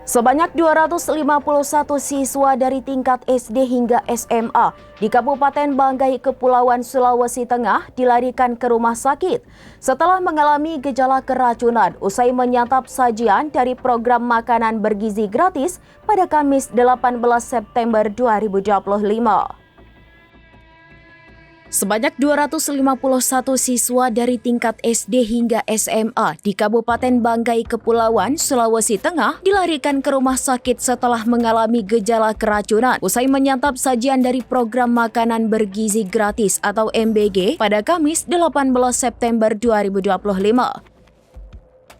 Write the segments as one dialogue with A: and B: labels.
A: Sebanyak 251 siswa dari tingkat SD hingga SMA di Kabupaten Banggai, Kepulauan Sulawesi Tengah dilarikan ke rumah sakit setelah mengalami gejala keracunan usai menyantap sajian dari program makanan bergizi gratis pada Kamis 18 September 2025. Sebanyak 251 siswa dari tingkat SD hingga SMA di Kabupaten Banggai, Kepulauan Sulawesi Tengah dilarikan ke rumah sakit setelah mengalami gejala keracunan usai menyantap sajian dari program makanan bergizi gratis atau MBG pada Kamis 18 September 2025.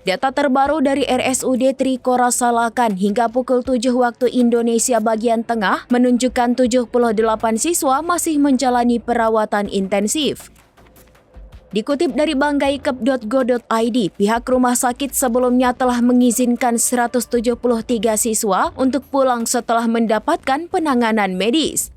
A: Data terbaru dari RSUD Trikora Salakan hingga pukul 7 waktu Indonesia bagian tengah menunjukkan 78 siswa masih menjalani perawatan intensif. Dikutip dari banggaikep.go.id, pihak rumah sakit sebelumnya telah mengizinkan 173 siswa untuk pulang setelah mendapatkan penanganan medis.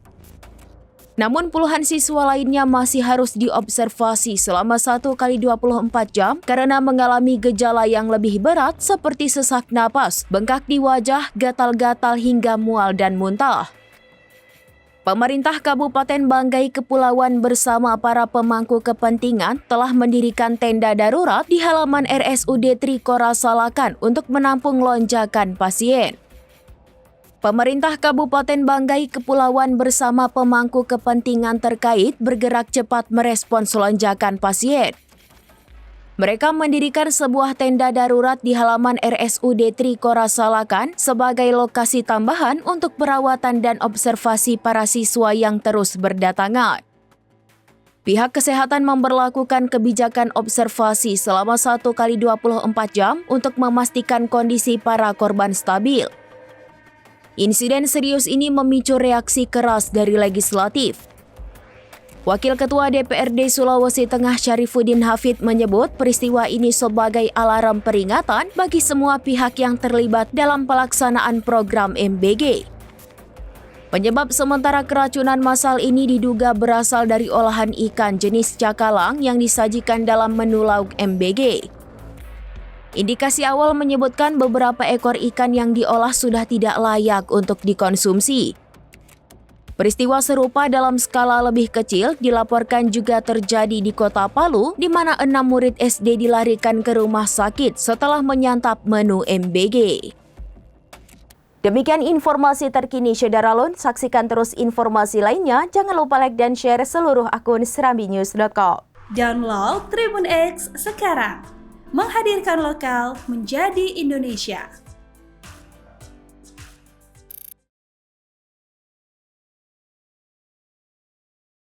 A: Namun puluhan siswa lainnya masih harus diobservasi selama 1x24 jam karena mengalami gejala yang lebih berat seperti sesak napas, bengkak di wajah, gatal-gatal hingga mual dan muntah. Pemerintah Kabupaten Banggai Kepulauan bersama para pemangku kepentingan telah mendirikan tenda darurat di halaman RSUD Trikora Salakan untuk menampung lonjakan pasien. Pemerintah Kabupaten Banggai Kepulauan bersama pemangku kepentingan terkait bergerak cepat merespons lonjakan pasien. Mereka mendirikan sebuah tenda darurat di halaman RSUD Trikora Salakan sebagai lokasi tambahan untuk perawatan dan observasi para siswa yang terus berdatangan. Pihak kesehatan memberlakukan kebijakan observasi selama 1x24 jam untuk memastikan kondisi para korban stabil. Insiden serius ini memicu reaksi keras dari legislatif. Wakil Ketua DPRD Sulawesi Tengah Syarifuddin Hafid menyebut peristiwa ini sebagai alarm peringatan bagi semua pihak yang terlibat dalam pelaksanaan program MBG. Penyebab sementara keracunan massal ini diduga berasal dari olahan ikan jenis cakalang yang disajikan dalam menu lauk MBG. Indikasi awal menyebutkan beberapa ekor ikan yang diolah sudah tidak layak untuk dikonsumsi. Peristiwa serupa dalam skala lebih kecil dilaporkan juga terjadi di Kota Palu, di mana 6 murid SD dilarikan ke rumah sakit setelah menyantap menu MBG. Demikian informasi terkini Syederalun. Saksikan terus informasi lainnya. Jangan lupa like dan share seluruh akun serambinews.com.
B: Download Tribun X sekarang. Menghadirkan lokal menjadi Indonesia.